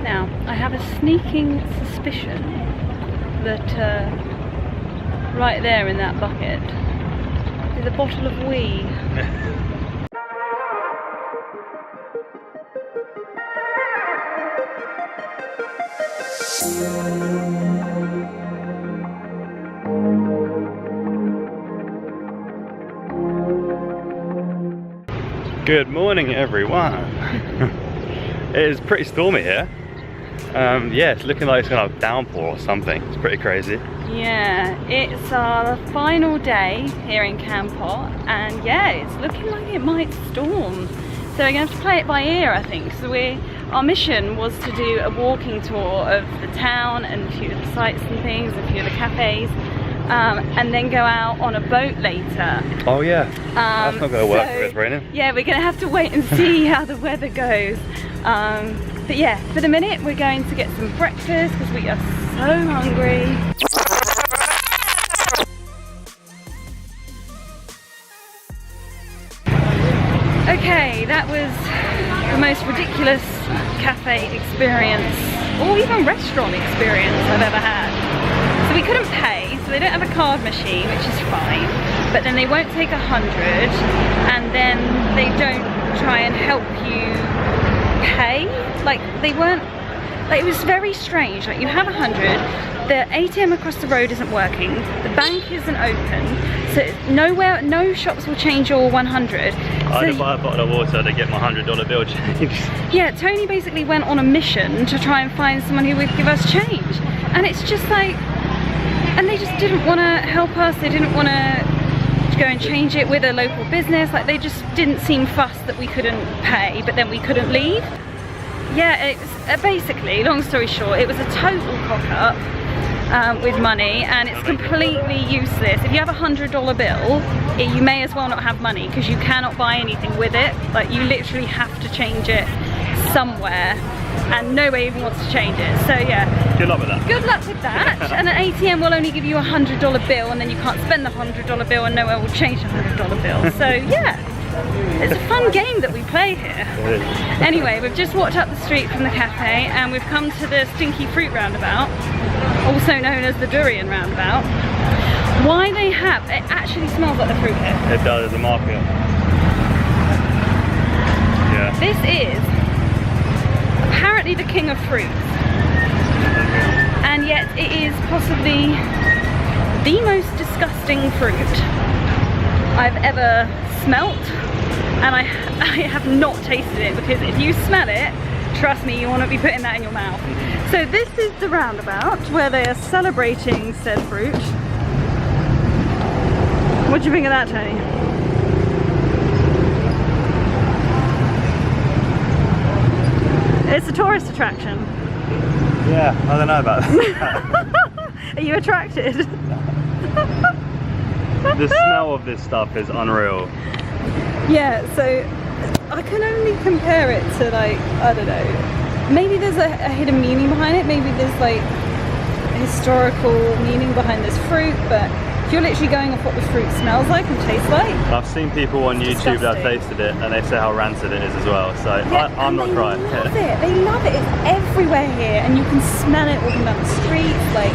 Now, I have a sneaking suspicion that right there in that bucket is a bottle of wee. Good morning, everyone. It is pretty stormy here. Yeah, it's looking like it's gonna have a downpour or something. It's pretty crazy. Yeah, it's our final day here in Kampot, and yeah, it's looking like it might storm. So we're gonna have to play it by ear, I think. So our mission was to do a walking tour of the town and a few of the sites and things, a few of the cafes, and then go out on a boat later. Oh yeah, that's not gonna work if it's raining. Yeah, we're gonna have to wait and see how the weather goes. But yeah, for the minute we're going to get some breakfast because we are so hungry. Okay, that was the most ridiculous cafe experience, or even restaurant experience I've ever had. So we couldn't pay, so they don't have a card machine, which is fine, but then they won't take 100, and then they don't try and help you pay. Like, they weren't, like, it was very strange. Like, you have 100, the ATM across the road isn't working, the bank isn't open, so no shops will change your 100. I had to buy a bottle of water to get my $100 bill changed. Yeah, Tony basically went on a mission to try and find someone who would give us change, and it's just like, and they just didn't want to help us. They didn't want to go and change it with a local business. Like, they just didn't seem fussed that we couldn't pay, but then we couldn't leave. Yeah, it was basically, long story short, it was a total cock-up with money, and it's completely useless. If you have a $100 bill, you may as well not have money because you cannot buy anything with it. Like, you literally have to change it somewhere, and nobody even wants to change it. So yeah, good luck with that. Good luck with that. And an ATM will only give you a $100 bill, and then you can't spend the $100 bill, and nowhere will change the $100 bill. So yeah, it's a fun game that we play here. Anyway, we've just walked up the street from the cafe, and we've come to the stinky fruit roundabout, also known as the durian roundabout. Why they have, it actually smells like the fruit here. It does, the market. Yeah. This is apparently the king of fruits, and yet it is possibly the most disgusting fruit I've ever smelt, and I have not tasted it, because if you smell it, trust me, you want to be putting that in your mouth. So this is the roundabout where they are celebrating said fruit. What do you think of that, Tony? It's a tourist attraction. Yeah, I don't know about that. Are you attracted? The smell of this stuff is unreal. Yeah, so I can only compare it to, like, I don't know, maybe there's a hidden meaning behind it, maybe there's like a historical meaning behind this fruit, but if you're literally going off what the fruit smells like and tastes like. I've seen people on YouTube that have tasted it, and they say how rancid it is as well, so yeah, I'm not trying. They love it, they love it, it's everywhere here, and you can smell it walking down the streets. Like,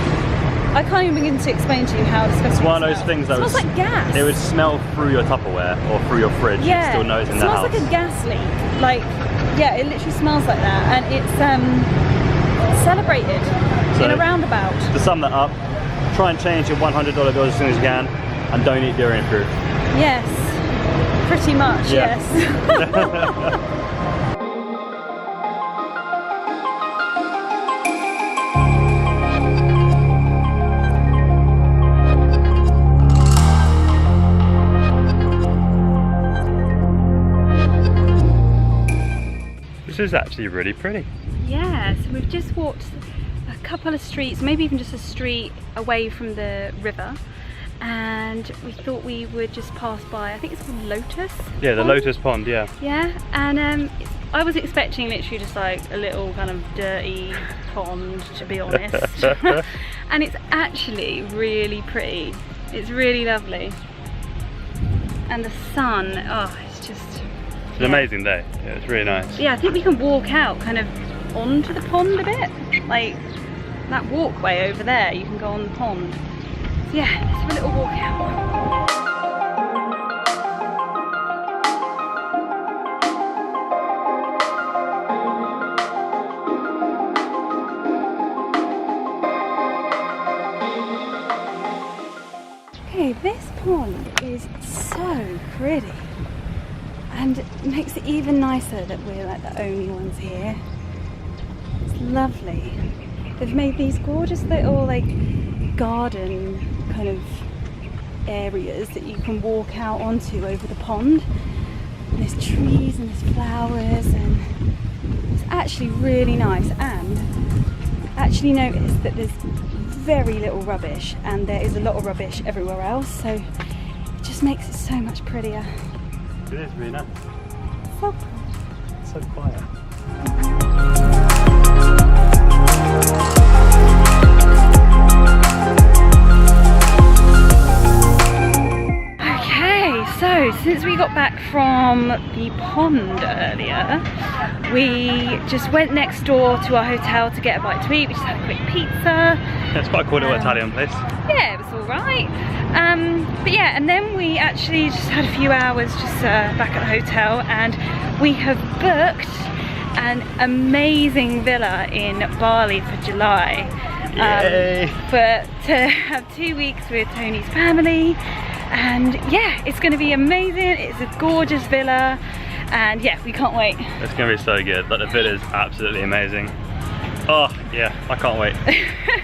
I can't even begin to explain to you how disgusting it's one of those things that smells like gas. It would smell through your Tupperware or through your fridge. Yeah, it still knows in the house. It smells like a gas leak. Like, yeah, it literally smells like that, and it's celebrated in a roundabout. To sum that up, try and change your $100 bills as soon as you can, and don't eat durian fruit. Yes, pretty much. Yeah. Yes. This is actually really pretty. Yeah, so we've just walked a couple of streets, maybe even just a street away from the river, and we thought we would just pass by, I think it's called Lotus. Yeah, the Lotus Pond, yeah. Yeah, and I was expecting literally just like a little kind of dirty pond, to be honest. And it's actually really pretty. It's really lovely. And the sun, oh, it's just... It's an amazing day. Yeah, it's really nice. Yeah, I think we can walk out kind of onto the pond a bit. Like that walkway over there, you can go on the pond. So yeah, let's have a little walk out. Okay, this pond is so pretty, and it makes it even nicer that we're like the only ones here. It's lovely. They've made these gorgeous little like garden kind of areas that you can walk out onto over the pond. And there's trees and there's flowers, and it's actually really nice. And I actually noticed that there's very little rubbish, and there is a lot of rubbish everywhere else, so it just makes it so much prettier. It is really nice. So It's so quiet. Okay, so since we got back from the pond earlier, we just went next door to our hotel to get a bite to eat. We just had a quick pizza. It's quite a cool little Italian place. Yeah, it was all right. But yeah, and then we actually just had a few hours just back at the hotel, and we have booked an amazing villa in Bali for July. Yay! To have 2 weeks with Tony's family, and yeah, it's going to be amazing. It's a gorgeous villa, and yeah, we can't wait. It's going to be so good. Like, the villa is absolutely amazing. Oh yeah, I can't wait.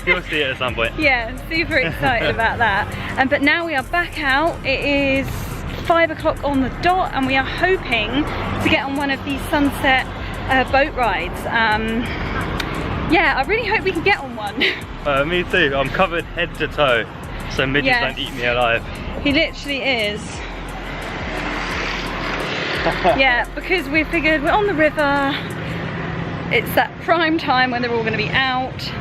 You'll see it at some point. Yeah, super excited about that. But now we are back out. It is 5 o'clock on the dot, and we are hoping to get on one of these sunset boat rides. Yeah, I really hope we can get on one. Me too. I'm covered head to toe, so midges Yes. don't eat me alive. He literally is. Yeah, because we figured we're on the river. It's that prime time when they're all going to be out.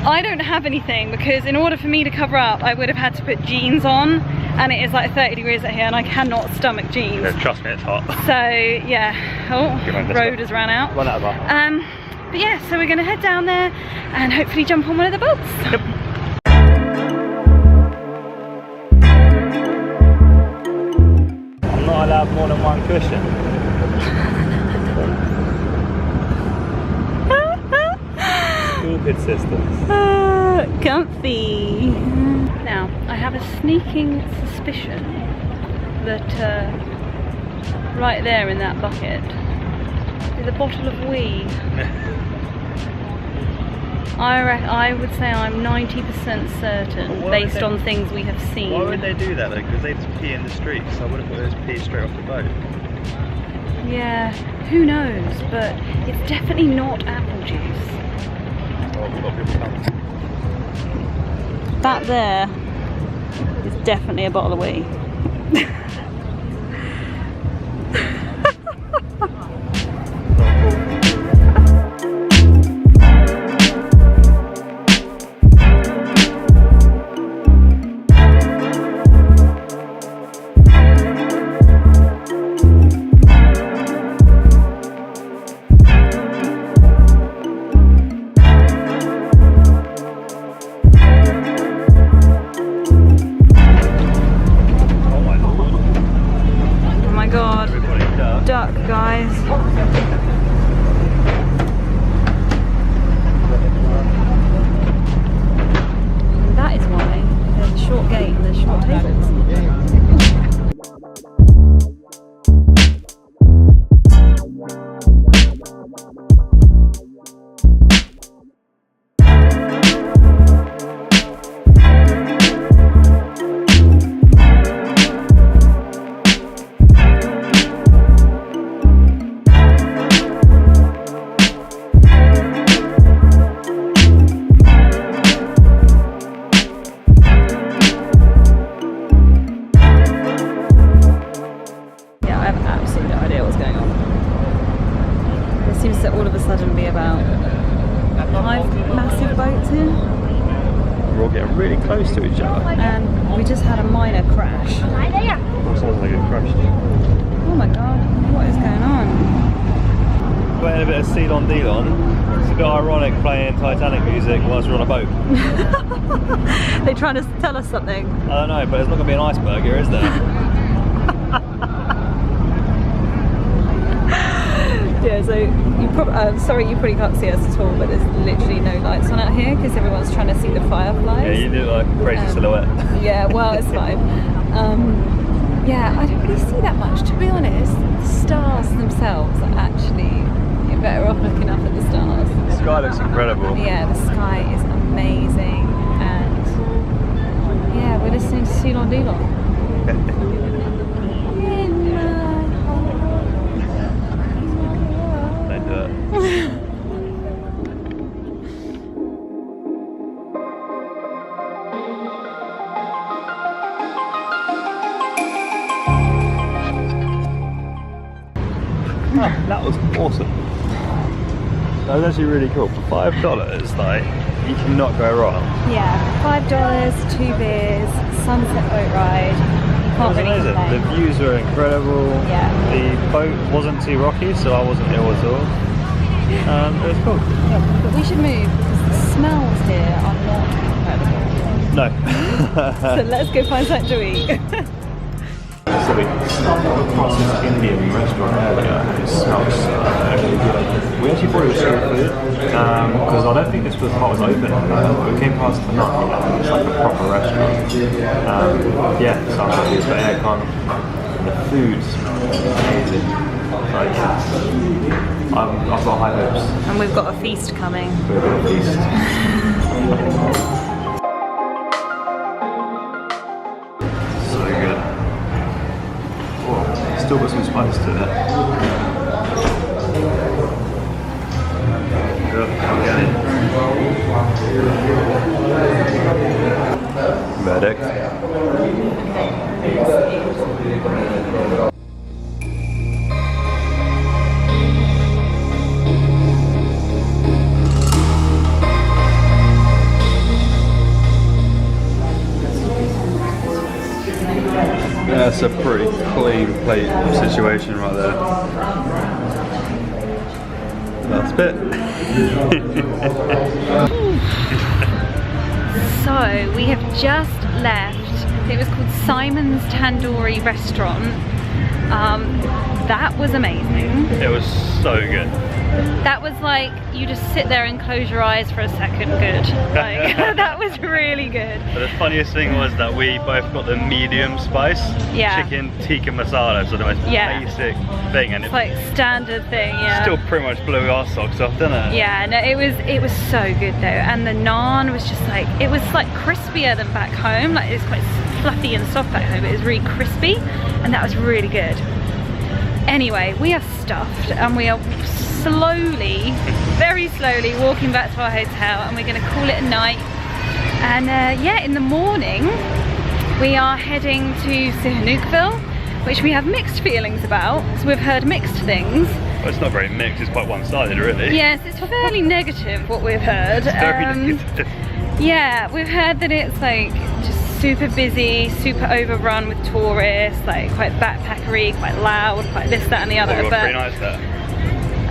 I don't have anything, because in order for me to cover up, I would have had to put jeans on, and it is like 30 degrees out here, and I cannot stomach jeans. Yeah, trust me, it's hot. So yeah, oh, road has run out. Run out of bar. But yeah, so we're going to head down there and hopefully jump on one of the boats. Yep. I'm not allowed more than one cushion. Stupid systems. Comfy. Now, I have a sneaking suspicion that right there in that bucket is a bottle of wee. I would say I'm 90% certain, based on things we have seen. Why would they do that though? Because they just pee in the streets. So I would have thought they just pee straight off the boat. Yeah, who knows, but it's definitely not apple juice. Oh, a lot of people come. That there is definitely a bottle of wee. Duck, guys. And that is why there's a short gate and there's short tables. We're all getting really close to each other. And we just had a minor crash. Sounds like it crashed. Oh my god, what is going on? playing a bit of Celine Dion. It's a bit ironic playing Titanic music whilst we're on a boat. They're trying to tell us something. I don't know, but there's not going to be an iceberg here, is there? Yeah, so you sorry you probably can't see us at all, but there's literally no lights on out here because everyone's trying to see the fireflies. Yeah, you do like a crazy silhouette. Yeah, well, it's fine. Yeah, I don't really see that much, to be honest. The stars themselves are actually, you're better off looking up at the stars. The sky looks incredible. Yeah, the sky is amazing, and yeah, we're listening to Celine Dion. Don't do it. Oh, that was awesome. That was actually really cool. For $5, like, you cannot go wrong. Yeah, $5, 2 beers, sunset boat ride. You can't really complain. The views were incredible. Yeah. The boat wasn't too rocky, so I wasn't ill at all. It was cool. Yeah, but we should move because the smells here are not incredible. No. So let's go find something to eat. So we stumbled across this Indian restaurant earlier and it smells so good. We actually thought it was street food because I don't think this was what was open. We came past the night and it's like a proper restaurant. Yeah, it sounds like it's got aircon and the food smells amazing. Like, I've got high hopes. And we've got a feast coming. We've got a feast. Still got some spice to it. Verdict. That's a pretty clean plate situation right there. Last bit. So we have just left. It was called Simon's Tandoori restaurant. That was amazing. It was so good. That was like, you just sit there and close your eyes for a second good. Like, that was really good. But the funniest thing was that we both got the medium spice chicken tikka masala, so the most basic thing, and it's like standard thing, still pretty much blew our socks off, didn't it? Yeah, no, it was so good though, and the naan was just like, it was like crispier than back home. Like, it's quite fluffy and soft back home, but it was really crispy, and that was really good. Anyway, we are stuffed and we are slowly, very slowly walking back to our hotel, and we're going to call it a night. And yeah, in the morning we are heading to Sihanoukville, which we have mixed feelings about. So we've heard mixed things. Well, it's not very mixed, it's quite one-sided really. Yes, it's fairly negative what we've heard. It's very negative. Yeah, we've heard that it's like just super busy, super overrun with tourists, like quite backpackery, quite loud, quite this, that and the other. We got 3 nights there.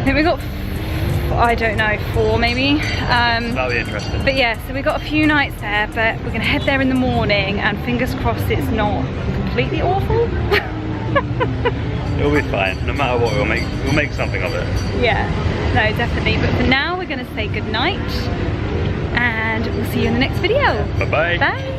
I think we got, I don't know, 4 maybe. That'll be interesting. But yeah, so we got a few nights there, but we're gonna head there in the morning, and fingers crossed it's not completely awful. It'll be fine, no matter what, we'll make something of it. Yeah, no, definitely. But for now, we're gonna say good night, and we'll see you in the next video. Bye-bye. Bye.